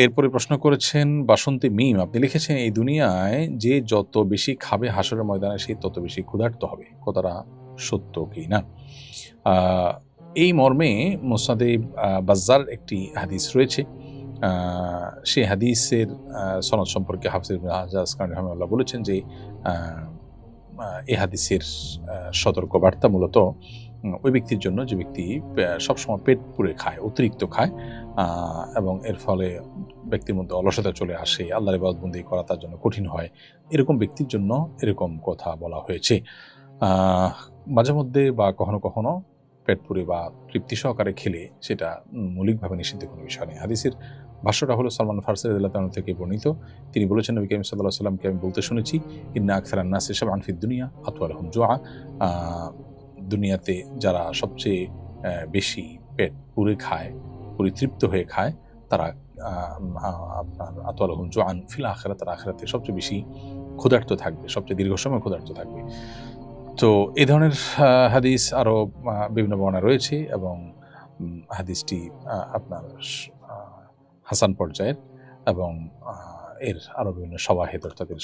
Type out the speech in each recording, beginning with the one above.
এরপরে প্রশ্ন করেছেন বাসন্তী মিম, আপনি লিখেছেন এই দুনিয়ায় যে যত বেশি খাবে হাসরের ময়দানে সে তত বেশি ক্ষুধার্ত হবে, কথাটা সত্য কি না? এই মর্মে মুসনাদে বাজ্জার একটি হাদিস রয়েছে। সেই হাদিসের সনদ সম্পর্কে হাফিজ ইবনে হাজার আসকালানি রাহিমাহুল্লাহ বলেছেন যে এই হাদিসের সতর্কবার্তা মূলত ওই ব্যক্তির জন্য যে ব্যক্তি সবসময় পেট পুরে খায়, অতিরিক্ত খায়, এবং এর ফলে ব্যক্তির মধ্যে অলসতা চলে আসে, আল্লাহর ইবাদতবন্দি করা তার জন্য কঠিন হয়। এরকম ব্যক্তির জন্য এরকম কথা বলা হয়েছে। মাঝে মধ্যে বা কখনো কখনো পেট পুরে বা তৃপ্তি সহকারে খেলে সেটা মৌলিকভাবে নিষিদ্ধ কোনো বিষয় নেই। হাদিসের ভাষ্যটা হলো সালমান ফারসি রাদিয়াল্লাহু তাআলা থেকে বর্ণিত। তিনি বলেছেন, নবী করিম সাল্লাল্লাহু আলাইহি ওয়াসাল্লামকে আমি বলতে শুনেছি, ইন্না আকসারান নাসি শাবআন ফিদ দুনিয়া আতওয়ালুহুম জুআ। দুনিয়াতে যারা সবচেয়ে বেশি পেট পুরে খায়, পরিতৃপ্ত হয়ে খায়, তারা আপনার আতওয়ালুহুম জুআন ফিল আখিরাত, তারা আখিরাতে সবচেয়ে বেশি ক্ষুধার্ত থাকবে, সবচেয়ে দীর্ঘ সময় ক্ষুধার্ত থাকবে। তো এ ধরনের হাদিস আরও বিভিন্ন বর্ণনা রয়েছে এবং হাদিসটি আপনার হাসান পর্যায়ের এবং এর আরও বিভিন্ন শওয়াহিদ, অর্থাৎ এর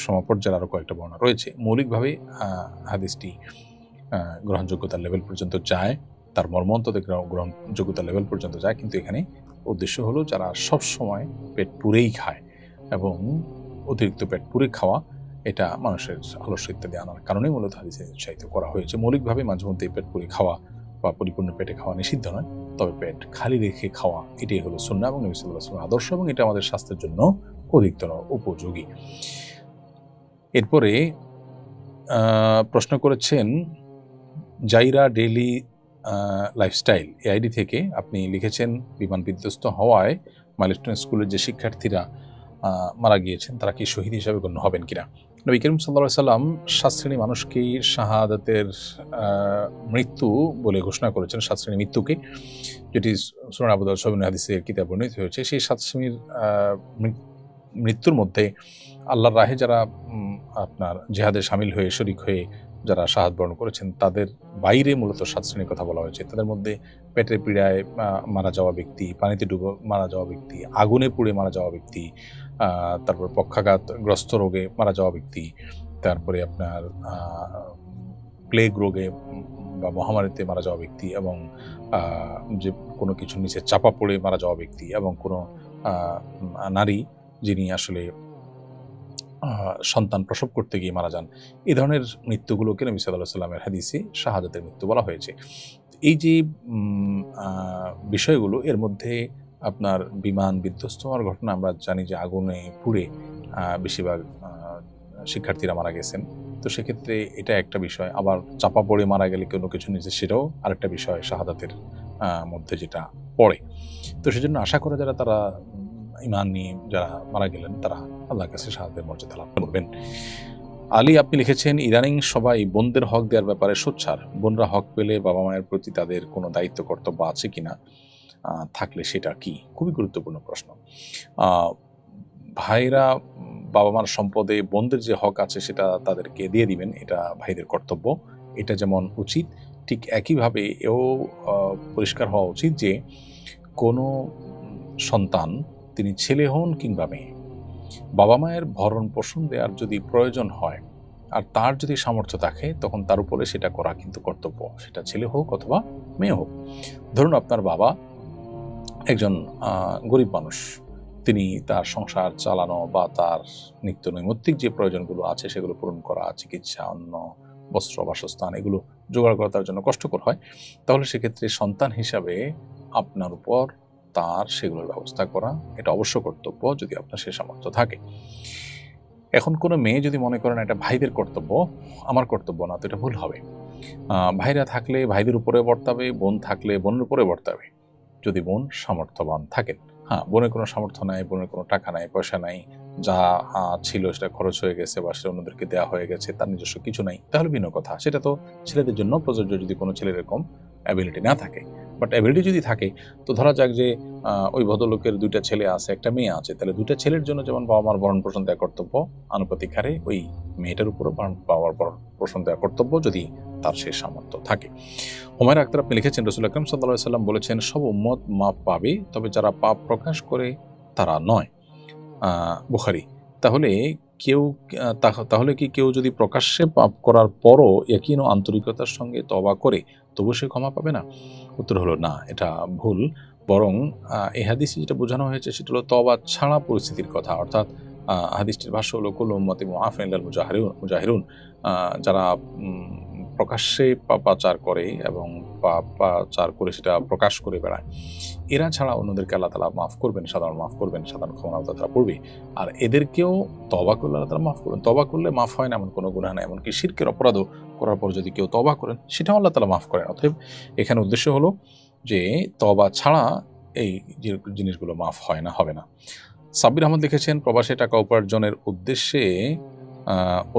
সমপর্যায়ের আরও কয়েকটা বর্ণনা রয়েছে। মৌলিকভাবে হাদিসটি গ্রহণযোগ্যতার লেভেল পর্যন্ত যায়, তার মর্ম অন্তত গ্রহণযোগ্যতার লেভেল পর্যন্ত যায়, কিন্তু এখানে উদ্দেশ্য হলো যারা সবসময় পেট পুরেই খায় এবং অতিরিক্ত পেট পুরে খাওয়া, এটা মানুষের আলস্য ইত্যাদি আনার কারণেই মূলত হাদিসে উৎসাহিত করা হয়েছে। মৌলিকভাবে মাঝে মধ্যে পেট পুরে খাওয়া বা পরিপূর্ণ পেটে খাওয়া নিষিদ্ধ নয়, তবে পেট খালি রেখে খাওয়া এটাই হলো সুন্নাহ এবং নবী সাল্লাল্লাহু আলাইহি ওয়াসাল্লামের আদর্শ, এবং এটা আমাদের স্বাস্থ্যের জন্য অধিকতর উপযোগী। এরপরে প্রশ্ন করেছেন জাইরা ডেইলি লাইফস্টাইল এই আইডি থেকে, আপনি লিখেছেন বিমান বিধ্বস্ত হওয়ায় মাইলস্টোন স্কুলের যে শিক্ষার্থীরা মারা গিয়েছেন তারা কি শহীদ হিসাবে গণ্য হবেন কিনা? নবী করিম সাল্লাল্লাহু আলাইহি ওয়াসাল্লাম 7 শ্রেণী মানুষকে শাহাদাতের মৃত্যু বলে ঘোষণা করেছেন, 7 শ্রেণী মৃত্যুকে, যেটি সুনান আবু দাউদ সহিহ হাদিসের কিতাবে বর্ণিত হয়েছে। সেই 7 শ্রেণীর মৃত্যুর মধ্যে আল্লাহর রাহে যারা আপনার জিহাদে শামিল হয়ে শরিক হয়ে যারা শাহাদ বরণ করেছেন তাদের বাইরে মূলত 7 শ্রেণীর কথা বলা হয়েছে। তাদের মধ্যে পেটের পীড়ায় মারা যাওয়া ব্যক্তি, পানিতে ডুবে মারা যাওয়া ব্যক্তি, আগুনে পুড়ে মারা যাওয়া ব্যক্তি, তারপর পক্ষাঘাতগ্রস্ত রোগে মারা যাওয়া ব্যক্তি, তারপরে আপনার প্লেগ রোগে বা মহামারীতে মারা যাওয়া ব্যক্তি, এবং যে কোনো কিছুর নিচে চাপা পড়ে মারা যাওয়া ব্যক্তি, এবং কোনো নারী যিনি আসলে সন্তান প্রসব করতে গিয়ে মারা যান। এই ধরনের মৃত্যুগুলোকে নবী সাল্লাল্লাহু আলাইহি ওয়াসাল্লামের হাদিসে শাহাদাতের মৃত্যু বলা হয়েছে। এই যে বিষয়গুলো, এর মধ্যে আপনার বিমান বিধ্বস্ত হওয়ার ঘটনা আমরা জানি যে আগুনে পুড়ে বেশিরভাগ শিক্ষার্থীরা মারা গেছেন। তো সেক্ষেত্রে এটা একটা বিষয়। আবার চাপা পড়ে মারা গেলে কোনো কিছু নিচে, সেটাও আরেকটা বিষয় শাহাদাতের মধ্যে যেটা পড়ে। তো সেজন্য আশা করা যারা তারা ঈমান নিয়ে যারা মারা গেলেন তারা আল্লাহর কাছে শাহাদাতের মর্যাদা লাভ করবেন। আলী, আপনি লিখেছেন ইদানিং সবাই বোনদের হক দেওয়ার ব্যাপারে সোচ্চার। বোনরা হক পেলে বাবা মায়ের প্রতি তাদের কোনো দায়িত্ব কর্তব্য আছে কিনা, থাকলে সেটা কি? খুবই গুরুত্বপূর্ণ প্রশ্ন। ভাইরা বাবা মার সম্পদে বোনদের যে হক আছে সেটা তাদেরকে দিয়ে দিবেন, এটা ভাইদের কর্তব্য। এটা যেমন উচিত, ঠিক একইভাবে এও পরিষ্কার হওয়া উচিত যে কোনো সন্তান, তিনি ছেলে হন কিংবা মেয়ে, বাবা মায়ের ভরণ পোষণ দেওয়ার যদি প্রয়োজন হয় আর তার যদি সামর্থ্য থাকে, তখন তার উপরে সেটা করা কিন্তু কর্তব্য, সেটা ছেলে হোক অথবা মেয়ে হোক। ধরুন আপনার বাবা একজন গরিব মানুষ, তিনি তার সংসার চালানো বা তার নিত্য নৈমিত্তিক যে প্রয়োজনগুলো আছে সেগুলো পূরণ করা, চিকিৎসা, অন্ন, বস্ত্র, বাসস্থান, এগুলো জোগাড় করা তার জন্য কষ্টকর হয়, তাহলে সেক্ষেত্রে সন্তান হিসাবে আপনার উপর তার সেগুলোর ব্যবস্থা করা এটা অবশ্য কর্তব্য, যদি আপনার সে সামর্থ্য থাকে। এখন কোনো মেয়ে যদি মনে করেন এটা ভাইদের কর্তব্য, আমার কর্তব্য না, তো এটা ভুল হবে। ভাইরা থাকলে ভাইদের উপরে বর্তাবে, বোন থাকলে বোনের উপরে বর্তাবে, যদি বোন সামর্থ্যবান থাকেন। হ্যাঁ, বোনের কোনো সামর্থ্য নাই, বোনের কোনো টাকা নাই, পয়সা নাই, যা ছিল সেটা খরচ হয়ে গেছে বা সেটা অন্যদেরকে দেওয়া হয়ে গেছে, তার নিজস্ব কিছু নাই, তাহলে ভিন্ন কথা। সেটা তো ছেলেদের জন্য প্রযোজ্য, যদি কোনো ছেলের এরকম অ্যাবিলিটি না থাকে। বাট অ্যাবিলিটি যদি থাকে, তো ধরা যাক যে ওই ভদ্রলোকের 2টা ছেলে আছে, একটা মেয়ে আছে, তাহলে 2টা ছেলের জন্য যেমন বাবা মার ভরণ পোষণ দেওয়া কর্তব্য, আনুপাতিক হারে ওই মেয়েটার উপরও বাবার ভরণ পোষণ দেওয়া কর্তব্য, যদি তার সেই সামর্থ্য থাকে। হুমায়রা আক্তার আপনি লিখেছেন, রাসূল আকরাম সাল্লাল্লাহু আলাইহি সাল্লাম বলেছেন, সব উম্মত মাপ পাবে, তবে যারা পাপ প্রকাশ করে তারা নয়। বুখারী। তাহলে তাহলে কি কেউ যদি প্রকাশ্যে পাপ করার পরও ইয়াকিন ও আন্তরিকতার সঙ্গে তওবা করে তবু সে ক্ষমা পাবে না? উত্তর হলো না, এটা ভুল। বরং এই হাদিসে যেটা বোঝানো হয়েছে সেটা হলো তওবা ছাড়া পরিস্থিতির কথা। অর্থাৎ হাদিসটির ভাষ্য হলো কুল্লু উম্মতি মুআফিন ইল্লাল মুজাহিরুন। যারা প্রকাশ্যে পাপাচার করে এবং পাপাচার করে সেটা প্রকাশ করে বেড়ায়, এরা ছাড়া অন্যদেরকে আল্লাহ তাআলা মাফ করবেন, সাধারণ ক্ষমা তারা পড়বে। আর এদেরকেও তওবা করলে আল্লাহ তাআলা মাফ করবেন। তওবা করলে মাফ হয় না এমন কোনো গুনাহ নাই। এমনকি শিরকের অপরাধও করার পর যদি কেউ তওবা করেন, সেটাও আল্লাহ তাআলা মাফ করেন। অতএব এখানে উদ্দেশ্য হলো যে তওবা ছাড়া এই যে জিনিসগুলো মাফ হয় না, হবে না। সাব্বির আহমদ লিখেছেন, প্রবাসে টাকা উপার্জনের উদ্দেশ্যে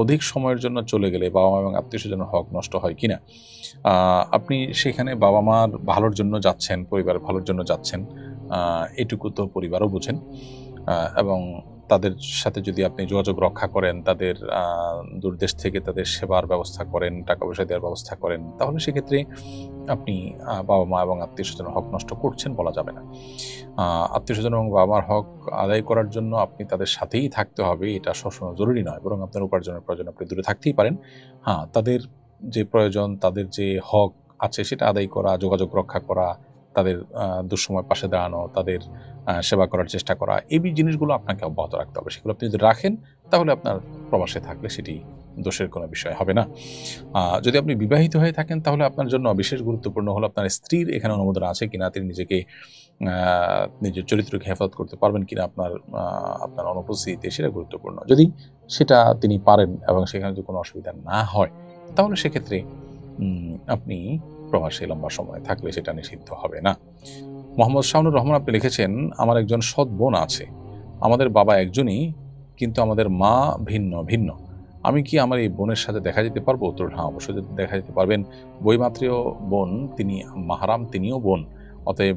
অধিক সময়ের জন্য চলে গেলে বাবা মা এবং আত্মীয়স্বজনের হক নষ্ট হয় কিনা? আপনি সেখানে বাবা মার ভালোর জন্য যাচ্ছেন, পরিবারের ভালোর জন্য যাচ্ছেন, এটুকু তো পরিবারও বোঝেন। এবং তাদের সাথে যদি আপনি যোগাযোগ রক্ষা করেন, তাদের দূরদেশ থেকে তাদের সেবার ব্যবস্থা করেন, টাকা পয়সা দেওয়ার ব্যবস্থা করেন, তাহলে সেক্ষেত্রে আপনি বাবা মা এবং আত্মীয়স্বজনের হক নষ্ট করছেন বলা যাবে না। আত্মীয়স্বজন এবং বাবা মার হক আদায় করার জন্য আপনি তাদের সাথেই থাকতে হবে, এটা সবসময় জরুরি নয়, বরং আপনার উপার্জনের প্রয়োজন আপনি দূরে থাকতেই পারেন। হ্যাঁ, তাদের যে প্রয়োজন, তাদের যে হক আছে সেটা আদায় করা, যোগাযোগ রক্ষা করা, তাদের দুঃসময় পাশে দাঁড়ানো, তাদের সেবা করার চেষ্টা করা, এই জিনিসগুলো আপনাকে অব্যাহত রাখতে হবে। সেগুলো আপনি যদি রাখেন, তাহলে আপনার প্রবাসে থাকলে সেটি দোষের কোনো বিষয় হবে না। যদি আপনি বিবাহিত হয়ে থাকেন, তাহলে আপনার জন্য বিশেষ গুরুত্বপূর্ণ হলো আপনার স্ত্রীর এখানে অনুমোদন আছে কিনা, তিনি নিজেকে নিজের চরিত্রকে হেফাজত করতে পারবেন কিনা আপনার অনুপস্থিতিতে, সেটা গুরুত্বপূর্ণ। যদি সেটা তিনি পারেন এবং সেখানে যদি কোনো অসুবিধা না হয়, তাহলে সেক্ষেত্রে আপনি প্রবাসে লম্বা সময় থাকলে সেটা নিষিদ্ধ হবে না। মোহাম্মদ শাওনুর রহমান আপনি লিখেছেন, আমার একজন সৎ বোন আছে। আমাদের বাবা একজনই, কিন্তু আমাদের মা ভিন্ন ভিন্ন। আমি কি আমার এই বোনের সাথে দেখা যেতে পারবো? উত্তর, হ্যাঁ, অবশ্যই দেখা যেতে পারবেন। বইমাত্রীয় বোন, তিনি মাহারাম, তিনিও বোন। অতএব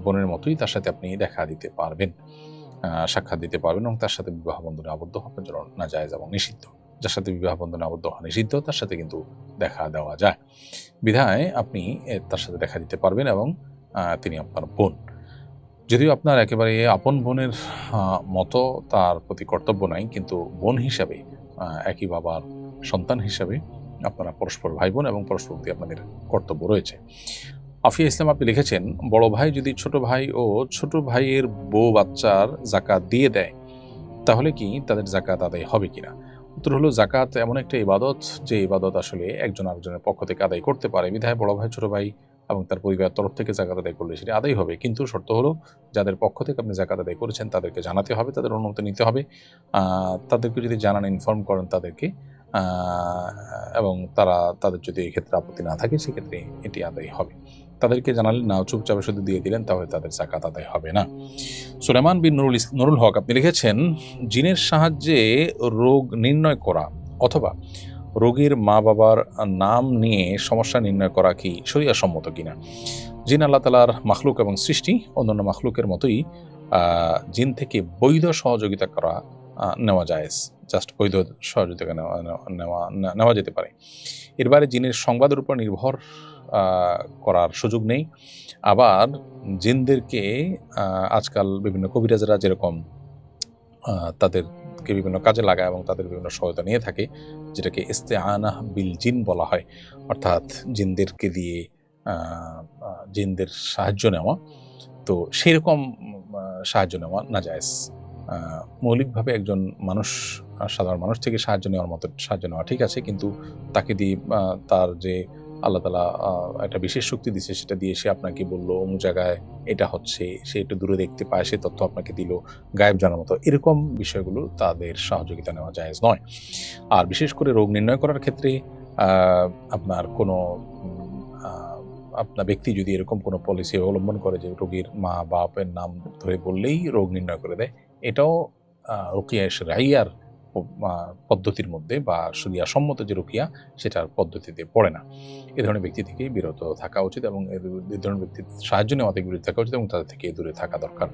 বোনের মতোই তার সাথে আপনি দেখা দিতে পারবেন, সাক্ষাৎ দিতে পারবেন এবং তার সাথে বিবাহ বন্ধনে আবদ্ধ হওয়ার জন্য নাজায়েজ এবং নিষিদ্ধ। যার সাথে বিবাহ বন্ধনে আবদ্ধ হওয়া নিষিদ্ধ, তার সাথে কিন্তু দেখা দেওয়া যায়। বিধায় আপনি তার সাথে দেখা দিতে পারবেন এবং তিনি আপনার বোন। যদিও আপনার একেবারে আপন বোনের মতো তার প্রতি কর্তব্য নাই, কিন্তু বোন হিসাবে, একই বাবার সন্তান হিসাবে আপনারা পরস্পর ভাই বোন এবং পরস্পর প্রতি আপনাদের কর্তব্য রয়েছে। আফিয়া ইসলাম আপনি লিখেছেন, বড় ভাই যদি ছোট ভাই ও ছোট ভাইয়ের বউ বাচ্চার জাকাত দিয়ে দেয়, তাহলে কি তাদের জাকাত আদায় হবে কিনা? উত্তর হলো, জাকাত এমন একটা ইবাদত, যে ইবাদত আসলে একজন আরেকজনের পক্ষ থেকে আদায় করতে পারে। বিধায় বড় ভাই ছোট ভাই এবং তার পরিবারের তরফ থেকে জাকাত আদায় করলে সেটি আদায় হবে, কিন্তু শর্ত হলো যাদের পক্ষ থেকে আপনি জাকাত আদায় করেছেন তাদেরকে জানাতে হবে, তাদের অনুমতি নিতে হবে। তাদেরকে যদি জানান, ইনফর্ম করেন তাদেরকে, এবং তাদের যদি এই ক্ষেত্রে আপত্তি না থাকে, সেক্ষেত্রে এটি আদায় হবে। তাদেরকে জানালেন না, চুপচাপে শুধু দিয়ে দিলেন, তাহলে তাদের জাকাত আদায় হবে না। সুলেমান বিন নুরুল হক আপনি লিখেছেন, জিনের সাহায্যে রোগ নির্ণয় করা অথবা রোগীর মা বাবার নাম নিয়ে সমস্যা নির্ণয় করা কি শরিয়া সম্মত কিনা? জিন আল্লাহ তাআলার মাখলুক এবং সৃষ্টি, অন্যান্য মাখলুকের মতোই জিন থেকে বৈধ সহযোগিতা করা নেওয়া জায়েজ, জাস্ট বৈধ সহযোগিতা নেওয়া যেতে পারে। এর বাইরে জিনের সংবাদের উপর নির্ভর করার সুযোগ নেই। আবার জিনদেরকে আজকাল বিভিন্ন কবিরাজরা যেরকম তাদেরকে বিভিন্ন কাজে লাগায় এবং তাদের বিভিন্ন সহায়তা নিয়ে থাকে, যেটাকে ইস্তেআনাহ বিল জিন বলা হয়, অর্থাৎ জিনদেরকে দিয়ে জিনদের সাহায্য নেওয়া। তো সেরকম সাহায্য নেওয়া নাজায়েজ। মৌলিকভাবে একজন মানুষ, সাধারণ মানুষ থেকে সাহায্য নেওয়ার মতো সাহায্য নেওয়া ঠিক আছে, কিন্তু তাকে দিয়ে তার যে আল্লাহ তাআলা একটা বিশেষ শক্তি দিচ্ছে, সেটা দিয়ে সে আপনাকে বললো অমুক জায়গায় এটা হচ্ছে, সে একটু দূরে দেখতে পায়, সে তথ্য আপনাকে দিল, গায়েব জানার মতো, এরকম বিষয়গুলো তাদের সহযোগিতা নেওয়া জায়েজ নয়। আর বিশেষ করে রোগ নির্ণয় করার ক্ষেত্রে আপনার কোনো আপনার ব্যক্তি যদি এরকম কোনো পলিসি অবলম্বন করে যে রোগীর মা বাপের নাম ধরে বললেই রোগ নির্ণয় করে দেয়, এটাও রুকিয়া শরঈয়ার পদ্ধতির মধ্যে বা শরিয়া সম্মত যে রুকিয়া সেটার পদ্ধতিতে পড়ে না। এ ধরনের ব্যক্তি থেকে বিরত থাকা উচিত এবং এ ধরনের ব্যক্তির সাহায্য নেওয়া থেকে বিরত থাকা উচিত এবং তাদের থেকে দূরে থাকা দরকার।